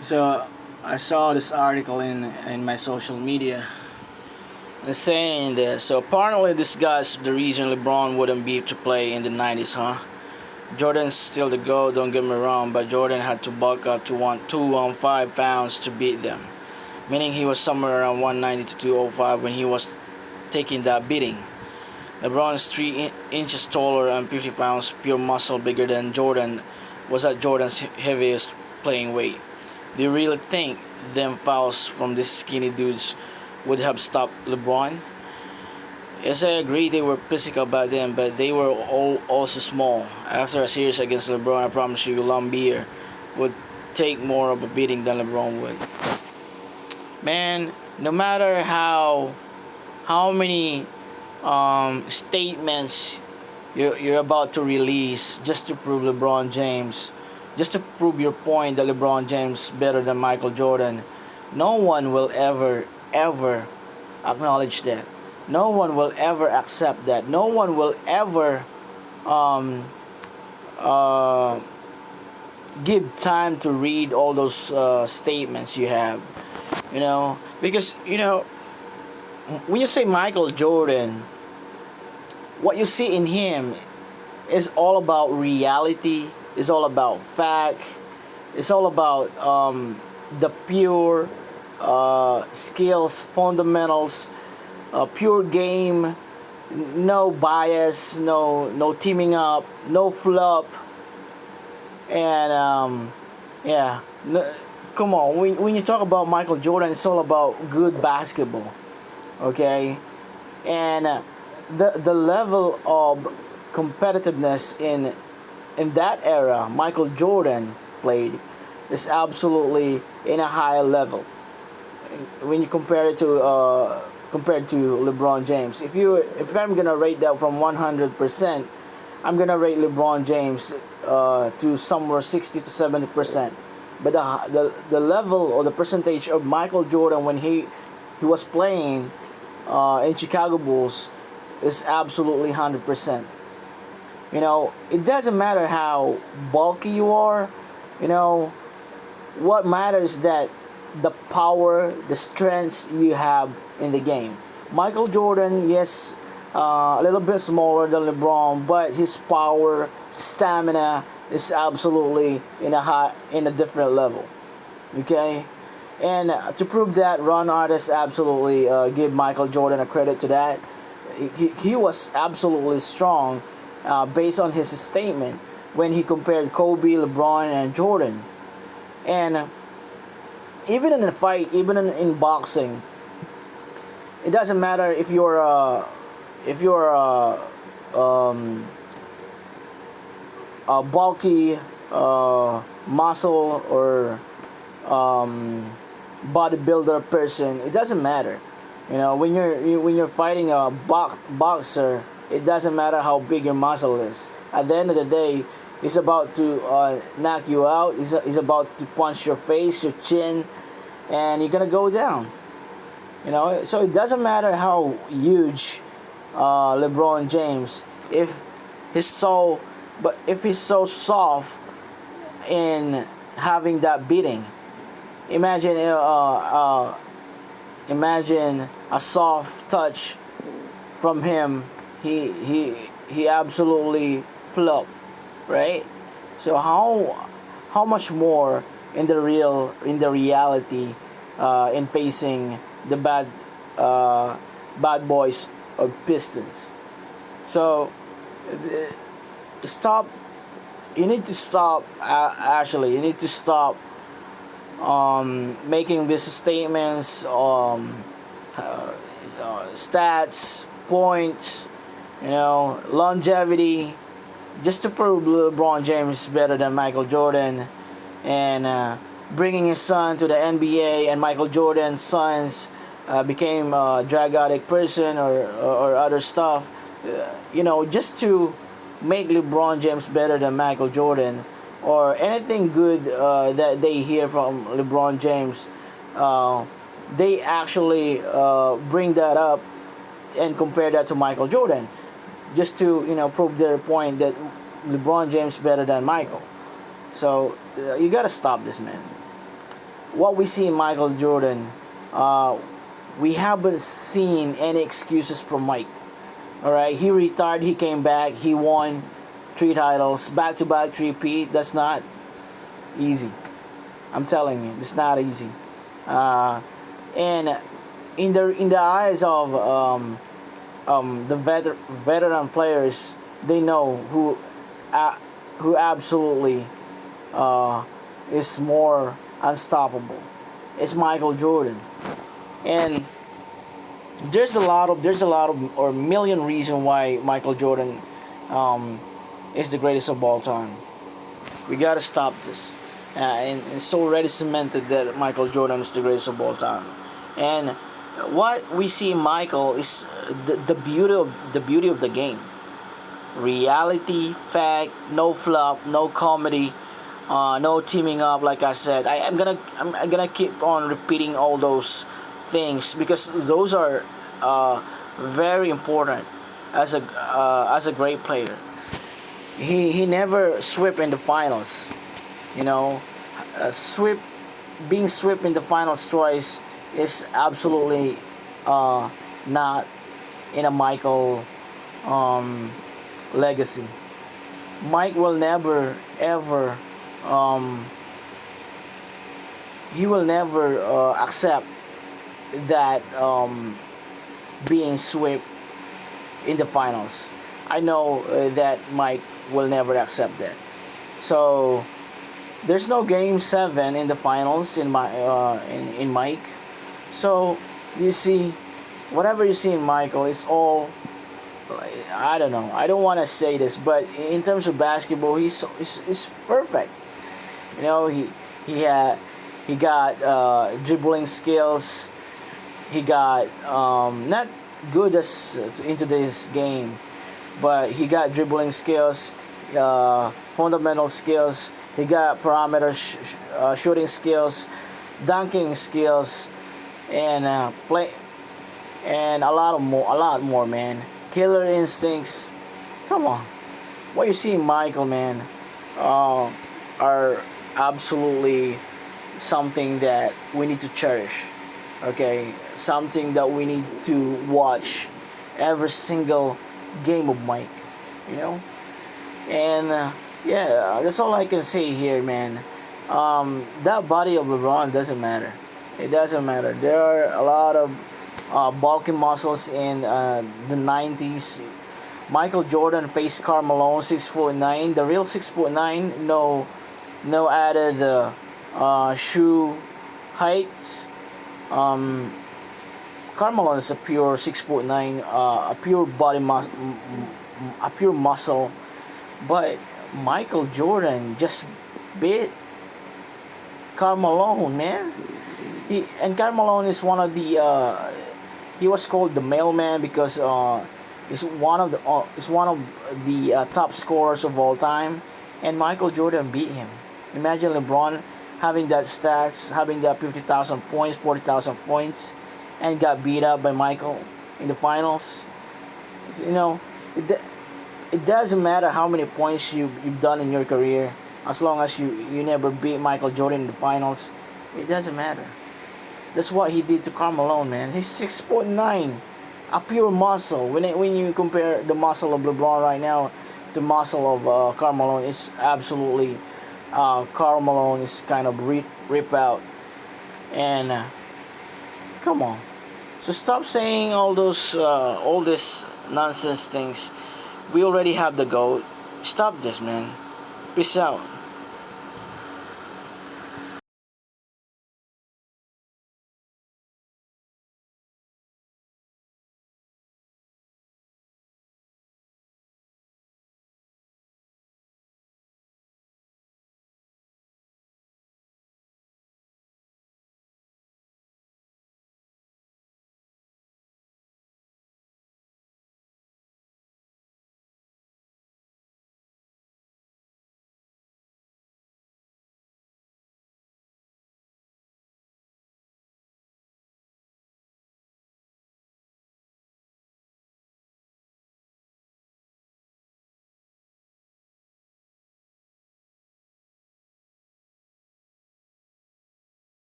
So I saw this article in my social media. It's saying this. So apparently this guy's the reason LeBron wouldn't be to play in the 90s, huh? Jordan's still the GOAT, don't get me wrong, but Jordan had to bulk up to 215 pounds to beat them, meaning he was somewhere around 190 to 205 when he was taking that beating. LeBron is 3 inches taller and 50 pounds pure muscle bigger than Jordan was at Jordan's heaviest playing weight. Do you really think them fouls from these skinny dudes would have stopped LeBron? Yes, I agree they were physical back then, but they were all also small. After a series against LeBron, I promise you, Lambeer would take more of a beating than LeBron would. Man, no matter how many statements you're about to release just to prove LeBron James, just to prove your point that LeBron James is better than Michael Jordan, no one will ever acknowledge that. No one will ever accept that. No one will ever um, uh, give time to read all those statements you have. Because when you say Michael Jordan, what you see in him is all about reality. It's all about fact. It's all about the pure skills, fundamentals, pure game, no bias, no teaming up, no flop, and yeah. Come on, when you talk about Michael Jordan, it's all about good basketball, okay? And the level of competitiveness in that era Michael Jordan played is absolutely in a higher level when you compare it to compared to LeBron James. If I'm gonna rate that from 100%, I'm gonna rate LeBron James to somewhere 60 to 70%. But the level or the percentage of Michael Jordan when he was playing in Chicago Bulls is absolutely 100%. It doesn't matter how bulky you are. What matters is that the power, the strengths you have in the game. Michael Jordan, yes, a little bit smaller than LeBron, but his power, stamina is absolutely in a different level. Okay, and to prove that, Ron Artest absolutely give Michael Jordan a credit to that. He was absolutely strong based on his statement when he compared Kobe, LeBron, and Jordan. And even in a fight, even in boxing, it doesn't matter if you're a bulky muscle or bodybuilder person. It doesn't matter. When you're fighting a boxer, it doesn't matter how big your muscle is. At the end of the day, he's about to knock you out. He's about to punch your face, your chin, and you're gonna go down. So it doesn't matter how huge LeBron James, if he's so, but if he's so soft in having that beating, imagine imagine a soft touch from him. He absolutely flop, right? So how much more in the reality in facing the bad boys of Pistons. So stop. You need to stop. Actually, you need to stop making these statements, stats, points, longevity, just to prove LeBron James is better than Michael Jordan, and bringing his son to the NBA, and Michael Jordan's sons became a drug addict person or other stuff, just to make LeBron James better than Michael Jordan, or anything good that they hear from LeBron James, they actually bring that up and compare that to Michael Jordan, just to prove their point that LeBron James better than Michael. So you gotta stop this, man. what we see in Michael Jordan, uh, we haven't seen any excuses from Mike. All right, he retired, he came back, he won 3 titles, back-to-back three-peat. That's not easy. I'm telling you, it's not easy. And in the eyes of the veteran players, they know who absolutely uh, is more unstoppable. It's Michael Jordan, and there's a lot of or million reason why Michael Jordan um, is the greatest of all time. We gotta stop this. And it's already cemented that Michael Jordan is the greatest of all time. And what we see in Michael is the beauty of the game. Reality, fact, no flop, no comedy, no teaming up. Like I said, I'm gonna keep on repeating all those things because those are very important as a great player. He never swept in the finals. You know, sweep being swept in the finals twice is absolutely not in a Michael um, legacy. Mike will never ever um, he will never accept that being swept in the finals. I know that Mike will never accept that. So there's no game 7 in the finals in Mike. So you see, whatever you see in Michael, it's all, I don't know. I don't want to say this, but in terms of basketball, he's perfect. You know, he got dribbling skills. He got not good as in today's game, but he got dribbling skills, fundamental skills. He got perimeter shooting skills, dunking skills, and play, and a lot more, man. Killer instincts. Come on, what you see in Michael, man, are absolutely something that we need to cherish. Okay, something that we need to watch every single game of Mike. You know, and yeah, that's all I can say here, man. That body of LeBron doesn't matter. It doesn't matter. There are a lot of bulky muscles in the 90s. Michael Jordan faced Karl Malone, 6'9", the real 6'9", no added shoe heights. Um, Karl Malone is a pure 6'9", a pure a pure muscle, but Michael Jordan just beat Karl Malone, man. Karl Malone is one of the he was called the mailman because is one of the top scorers of all time, and Michael Jordan beat him. Imagine LeBron having that stats, having that 50,000 points, 40,000 points, and got beat up by Michael in the finals. You know, it doesn't matter how many points you've done in your career, as long as you never beat Michael Jordan in the finals. It doesn't matter. That's what he did to Karl Malone, man. He's 6'9", a pure muscle. When you compare the muscle of LeBron right now, the muscle of Karl Malone is absolutely. Karl Malone is kind of rip out, and come on. So stop saying all this nonsense things. We already have the GOAT. Stop this, man. Peace out.